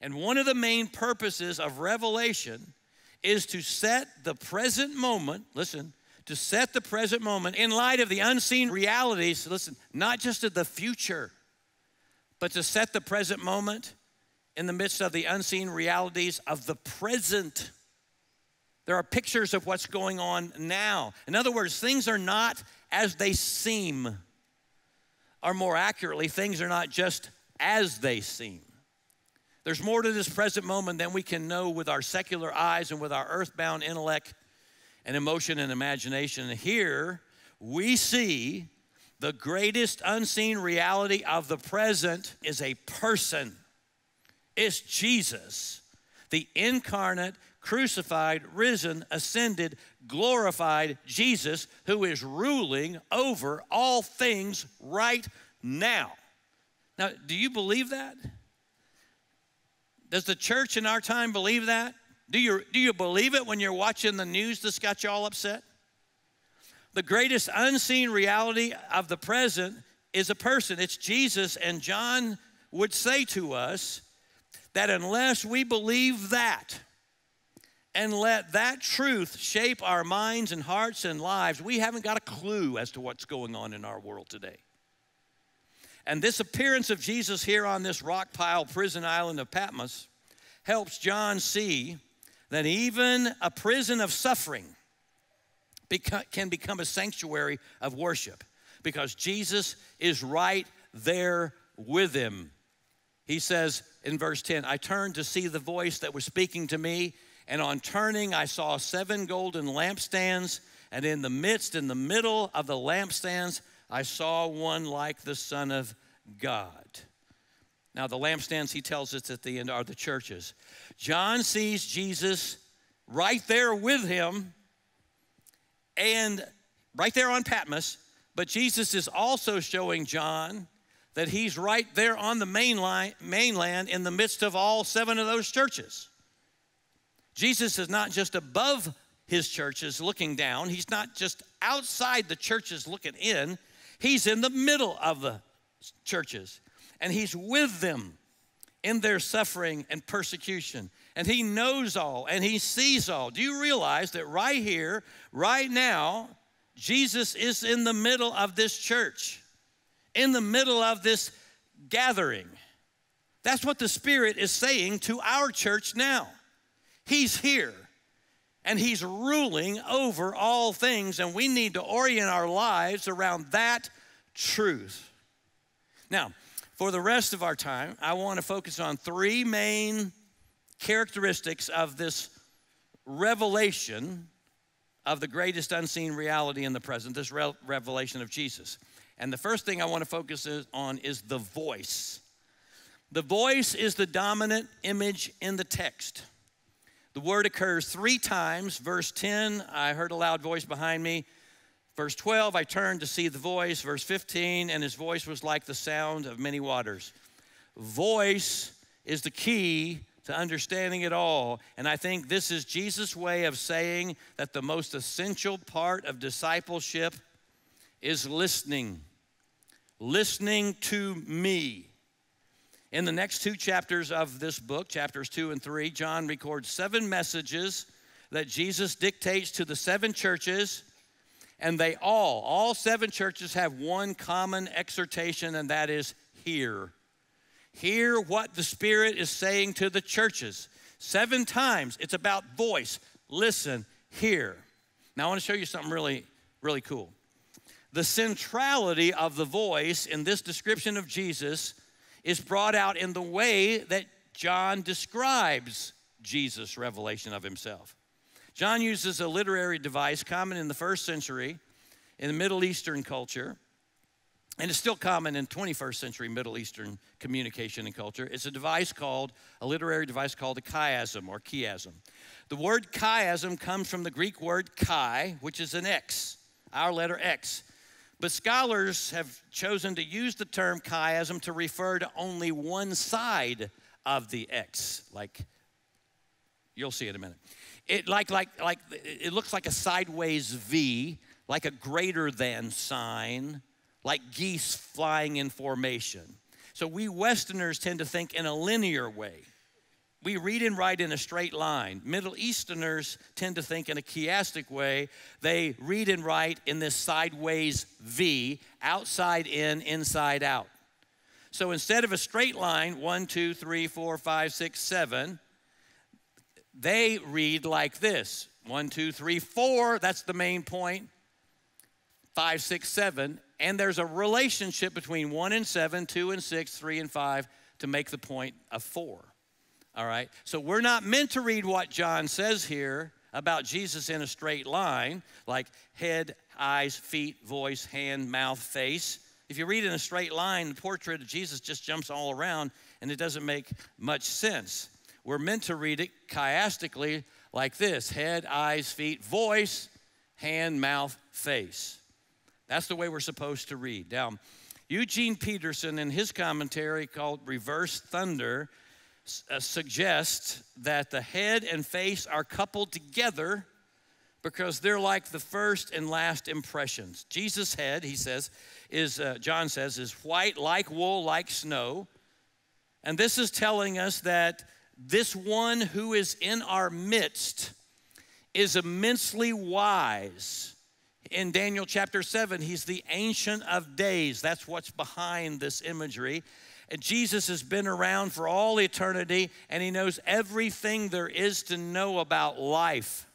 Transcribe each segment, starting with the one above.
And one of the main purposes of revelation is to set the present moment, listen, to set the present moment in light of the unseen realities, listen, not just of the future, but to set the present moment in the midst of the unseen realities of the present. There are pictures of what's going on now. In other words, things are not as they seem, or more accurately, things are not just as they seem. There's more to this present moment than we can know with our secular eyes and with our earthbound intellect and emotion and imagination. And here we see the greatest unseen reality of the present is a person. It's Jesus, the incarnate, crucified, risen, ascended, glorified Jesus who is ruling over all things right now. Now, do you believe that? Does the church in our time believe that? Do you believe it when you're watching the news that's got you all upset? The greatest unseen reality of the present is a person. It's Jesus, and John would say to us that unless we believe that and let that truth shape our minds and hearts and lives, we haven't got a clue as to what's going on in our world today. And this appearance of Jesus here on this rock pile prison island of Patmos helps John see that even a prison of suffering can become a sanctuary of worship because Jesus is right there with him. He says in verse 10, I turned to see the voice that was speaking to me, and on turning I saw 7 golden lampstands, and in the middle of the lampstands, I saw one like the Son of God. Now the lampstands, he tells us at the end, are the churches. John sees Jesus right there with him and right there on Patmos, but Jesus is also showing John that he's right there on the mainland in the midst of all 7 of those churches. Jesus is not just above his churches looking down. He's not just outside the churches looking in. He's in the middle of the churches, and he's with them in their suffering and persecution. And he knows all, and he sees all. Do you realize that right here, right now, Jesus is in the middle of this church, in the middle of this gathering? That's what the Spirit is saying to our church now. He's here, and he's ruling over all things, and we need to orient our lives around that truth. Now, for the rest of our time, I want to focus on 3 main characteristics of this revelation of the greatest unseen reality in the present, this revelation of Jesus. And the first thing I want to focus on is the voice. The voice is the dominant image in the text. The word occurs 3 times. Verse 10, I heard a loud voice behind me. Verse 12, I turned to see the voice. Verse 15, and his voice was like the sound of many waters. Voice is the key to understanding it all. And I think this is Jesus' way of saying that the most essential part of discipleship is listening. Listening to me. In the next 2 chapters of this book, chapters 2 and 3, John records 7 messages that Jesus dictates to the 7 churches. And they all 7 churches have one common exhortation, and that is hear. Hear what the Spirit is saying to the churches. 7 times, it's about voice. Listen, hear. Now, I want to show you something really, really cool. The centrality of the voice in this description of Jesus is brought out in the way that John describes Jesus' revelation of himself. John uses a literary device common in the 1st century in the Middle Eastern culture, and it's still common in 21st century Middle Eastern communication and culture. It's a literary device called a chiasm or chiasm. The word chiasm comes from the Greek word chi, which is an X, our letter X. But scholars have chosen to use the term chiasm to refer to only one side of the X, like you'll see in a minute. It it looks like a sideways V, like a greater than sign, like geese flying in formation. So we Westerners tend to think in a linear way. we read and write in a straight line. Middle Easterners tend to think in a chiastic way. They read and write in this sideways V, outside in, inside out. So instead of a straight line, 1, 2, 3, 4, 5, 6, 7, they read like this. 1, 2, 3, 4, that's the main point. 5, 6, 7, and there's a relationship between 1 and 7, 2 and 6, 3 and 5 to make the point of 4. All right, so we're not meant to read what John says here about Jesus in a straight line, like head, eyes, feet, voice, hand, mouth, face. If you read in a straight line, the portrait of Jesus just jumps all around, and it doesn't make much sense. We're meant to read it chiastically like this: head, eyes, feet, voice, hand, mouth, face. That's the way we're supposed to read. Now, Eugene Peterson, in his commentary called Reverse Thunder, suggests that the head and face are coupled together because they're like the first and last impressions. Jesus' head, he says, John says, is white like wool, like snow. And this is telling us that this one who is in our midst is immensely wise. In Daniel chapter 7, he's the Ancient of Days. That's what's behind this imagery. And Jesus has been around for all eternity, and he knows everything there is to know about life.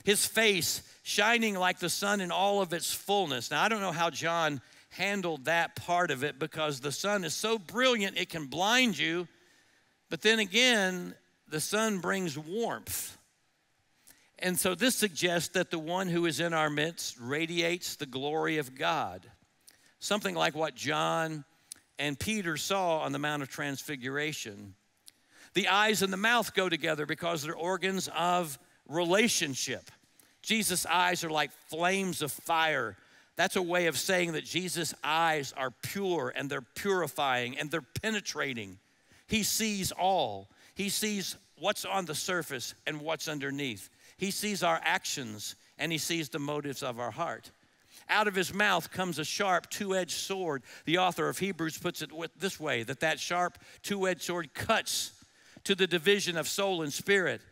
His face shining like the sun in all of its fullness. Now, I don't know how John handled that part of it, because the sun is so brilliant it can blind you. But then again, the sun brings warmth. And so this suggests that the one who is in our midst radiates the glory of God. Something like what John and Peter saw on the Mount of Transfiguration. The eyes and the mouth go together because they're organs of relationship. Jesus' eyes are like flames of fire. That's a way of saying that Jesus' eyes are pure, and they're purifying, and they're penetrating. He sees all. He sees what's on the surface and what's underneath. He sees our actions, and he sees the motives of our heart. Out of his mouth comes a sharp two-edged sword. The author of Hebrews puts it this way, that sharp two-edged sword cuts to the division of soul and spirit.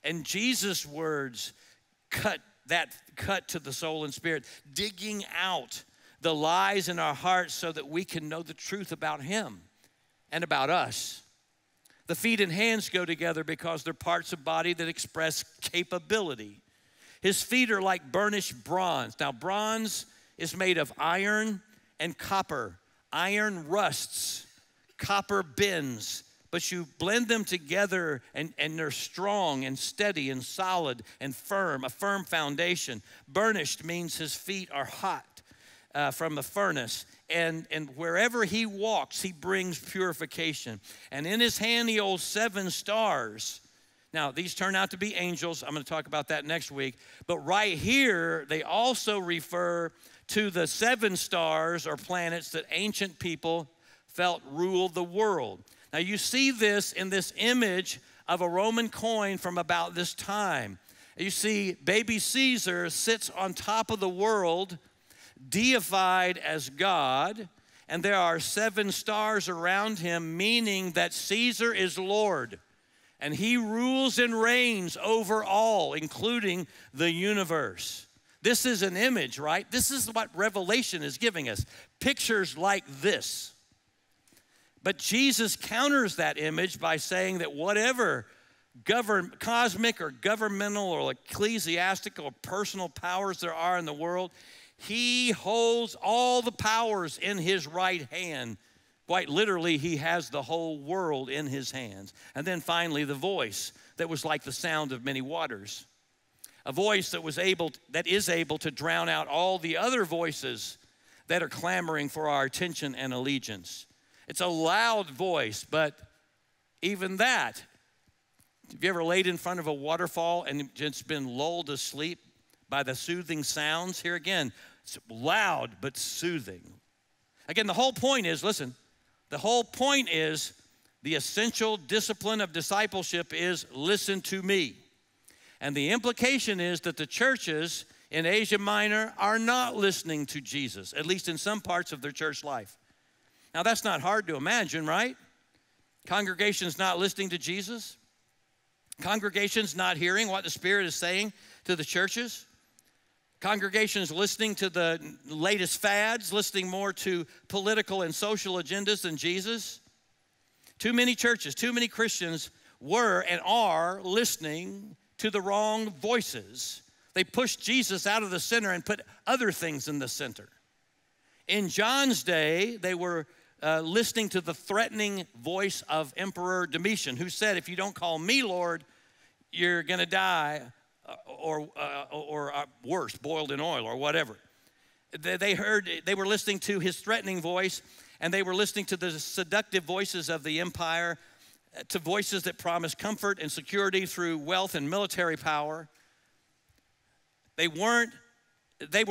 And Jesus' words cut to the soul and spirit, digging out the lies in our hearts so that we can know the truth about him and about us. The feet and hands go together because they're parts of body that express capability. His feet are like burnished bronze. Now, bronze is made of iron and copper. Iron rusts, copper bends, but you blend them together and they're strong and steady and solid and firm, a firm foundation. Burnished means his feet are hot from the furnace. And wherever he walks, he brings purification. And in his hand, he holds 7 stars. Now, these turn out to be angels. I'm going to talk about that next week. But right here, they also refer to the 7 stars or planets that ancient people felt ruled the world. Now, you see this in this image of a Roman coin from about this time. You see baby Caesar sits on top of the world, deified as God, and there are 7 stars around him, meaning that Caesar is Lord. And he rules and reigns over all, including the universe. This is an image, right? This is what Revelation is giving us. Pictures like this. But Jesus counters that image by saying that whatever cosmic or governmental or ecclesiastical or personal powers there are in the world, he holds all the powers in his right hand. Quite literally, he has the whole world in his hands. And then finally, the voice that was like the sound of many waters. A voice that is able to drown out all the other voices that are clamoring for our attention and allegiance. It's a loud voice, but even that, have you ever laid in front of a waterfall and just been lulled to sleep by the soothing sounds? Here again, it's loud but soothing. Again, the whole point is, listen, the whole point is the essential discipline of discipleship is listen to me. And the implication is that the churches in Asia Minor are not listening to Jesus, at least in some parts of their church life. Now, that's not hard to imagine, right? Congregations not listening to Jesus. Congregations not hearing what the Spirit is saying to the churches. Congregations listening to the latest fads, listening more to political and social agendas than Jesus. Too many churches, too many Christians were and are listening to the wrong voices. They pushed Jesus out of the center and put other things in the center. In John's day, they were listening to the threatening voice of Emperor Domitian, who said, if you don't call me Lord, you're going to die, or worse, boiled in oil or whatever. They were listening to his threatening voice, and they were listening to the seductive voices of the empire, to voices that promised comfort and security through wealth and military power. They were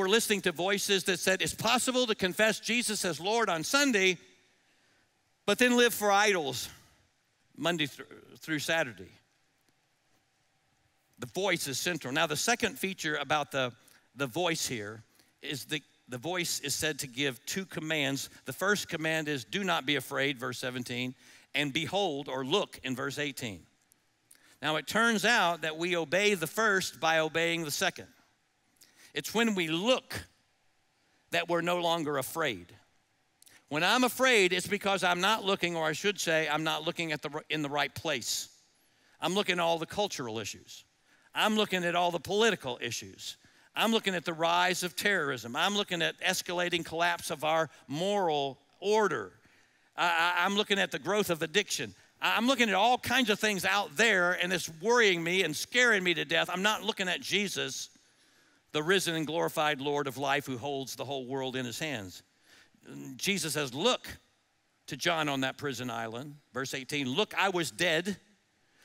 listening to voices that said it's possible to confess Jesus as Lord on Sunday, but then live for idols Monday through Saturday. The voice is central. Now, the second feature about the voice here is the voice is said to give two commands. The first command is do not be afraid, verse 17, and behold or look in verse 18. Now, it turns out that we obey the first by obeying the second. It's when we look that we're no longer afraid. When I'm afraid, it's because I'm not looking, or I should say, I'm not looking in the right place. I'm looking at all the cultural issues. I'm looking at all the political issues. I'm looking at the rise of terrorism. I'm looking at escalating collapse of our moral order. I'm looking at the growth of addiction. I'm looking at all kinds of things out there, and it's worrying me and scaring me to death. I'm not looking at Jesus, the risen and glorified Lord of life who holds the whole world in his hands. Jesus says, look to John on that prison island. Verse 18, look, I was dead,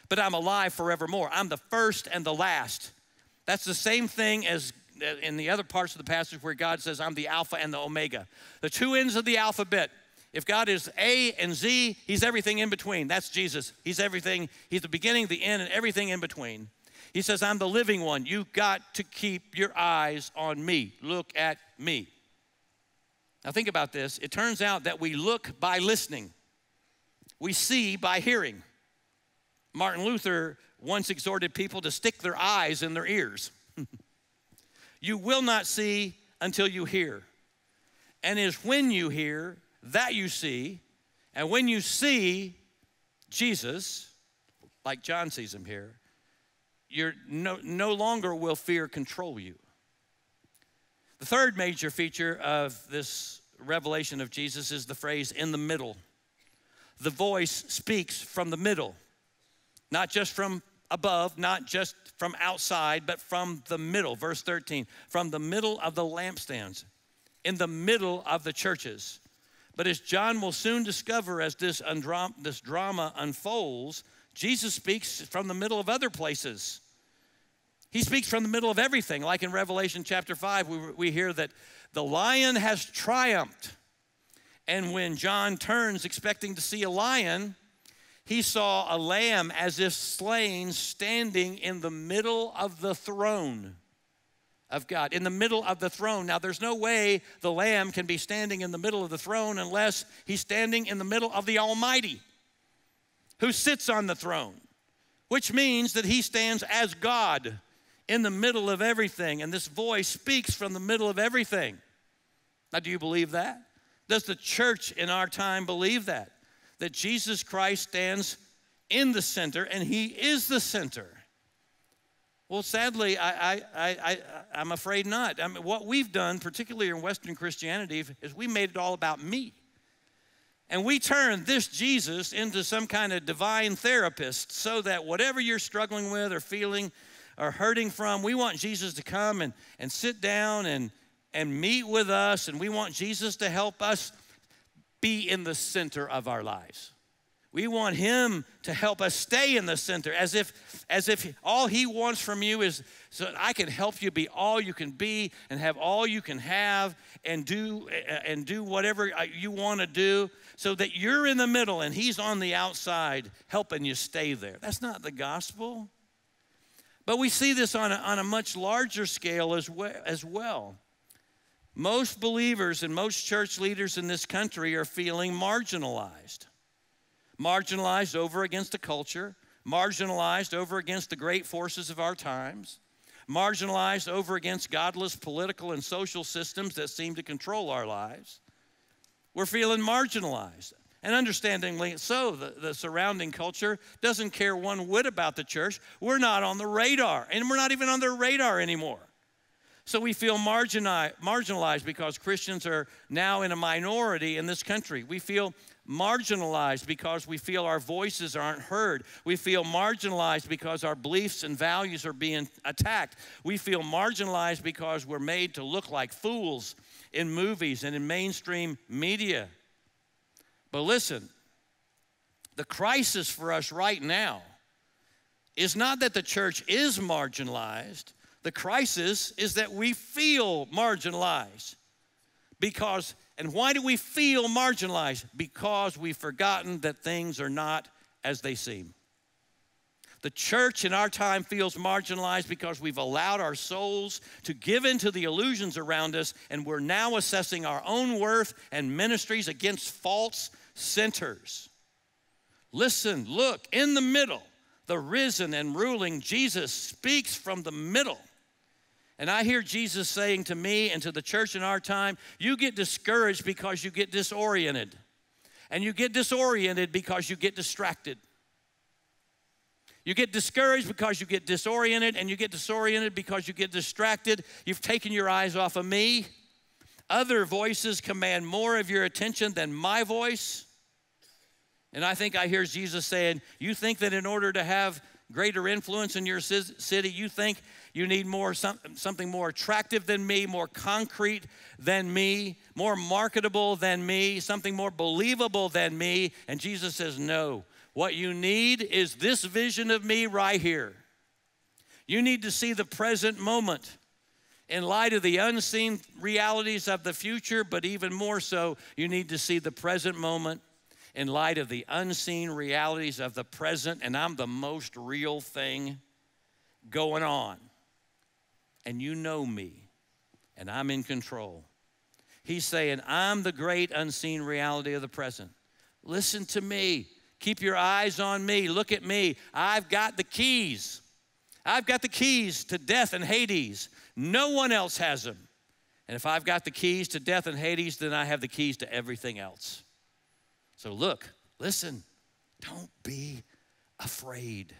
but I'm alive forevermore. I'm the first and the last. That's the same thing as in the other parts of the passage where God says, I'm the Alpha and the Omega. The two ends of the alphabet. If God is A and Z, he's everything in between. That's Jesus. He's everything. He's the beginning, the end, and everything in between. He says, I'm the living one. You've got to keep your eyes on me. Look at me. Now think about this. It turns out that we look by listening. We see by hearing. Martin Luther once exhorted people to stick their eyes in their ears. You will not see until you hear. And it's when you hear that you see. And when you see Jesus, like John sees him here, you're no longer will fear control you. The third major feature of this revelation of Jesus is the phrase, in the middle. The voice speaks from the middle, not just from above, not just from outside, but from the middle. Verse 13, from the middle of the lampstands, in the middle of the churches. But as John will soon discover as this drama unfolds, Jesus speaks from the middle of other places. He speaks from the middle of everything. Like in Revelation chapter 5, we hear that the lion has triumphed. And when John turns expecting to see a lion, he saw a lamb as if slain standing in the middle of the throne of God, in the middle of the throne. Now, there's no way the lamb can be standing in the middle of the throne unless he's standing in the middle of the Almighty who sits on the throne, which means that he stands as God in the middle of everything. And this voice speaks from the middle of everything. Now, do you believe that? Does the church in our time believe that? That Jesus Christ stands in the center and he is the center? Well, sadly, I'm afraid not. I mean, what we've done, particularly in Western Christianity, is we made it all about me. And we turned this Jesus into some kind of divine therapist so that whatever you're struggling with or feeling or hurting from, we want Jesus to come and sit down and meet with us, and we want Jesus to help us be in the center of our lives. We want him to help us stay in the center, as if all he wants from you is so that I can help you be all you can be and have all you can have and do whatever you want to do, so that you're in the middle and he's on the outside helping you stay there. That's not the gospel. But we see this on a much larger scale as well. Most believers and most church leaders in this country are feeling marginalized. marginalized over against the culture, marginalized over against the great forces of our times, marginalized over against godless political and social systems that seem to control our lives. We're feeling marginalized. And understandingly so, the surrounding culture doesn't care one whit about the church. We're not on the radar, and we're not even on their radar anymore. So we feel marginalized because Christians are now in a minority in this country. We feel marginalized because we feel our voices aren't heard. We feel marginalized because our beliefs and values are being attacked. We feel marginalized because we're made to look like fools in movies and in mainstream media. But listen, the crisis for us right now is not that the church is marginalized. The crisis is that we feel marginalized. And why do we feel marginalized? Because we've forgotten that things are not as they seem. The church in our time feels marginalized because we've allowed our souls to give into the illusions around us, and we're now assessing our own worth and ministries against false centers. Listen, look, in the middle, the risen and ruling Jesus speaks from the middle. And I hear Jesus saying to me and to the church in our time, you get discouraged because you get disoriented. And you get disoriented because you get distracted. You get discouraged because you get disoriented, and you get disoriented because you get distracted. You've taken your eyes off of me. Other voices command more of your attention than my voice. And I think I hear Jesus saying, you think that in order to have greater influence in your city, you think you need something more attractive than me, more concrete than me, more marketable than me, something more believable than me. And Jesus says, no. What you need is this vision of me right here. You need to see the present moment in light of the unseen realities of the future, but even more so, you need to see the present moment in light of the unseen realities of the present, and I'm the most real thing going on. And you know me, and I'm in control. He's saying, I'm the great unseen reality of the present. Listen to me. Keep your eyes on me. Look at me. I've got the keys. I've got the keys to death and Hades. No one else has them. And if I've got the keys to death and Hades, then I have the keys to everything else. So look, listen, don't be afraid.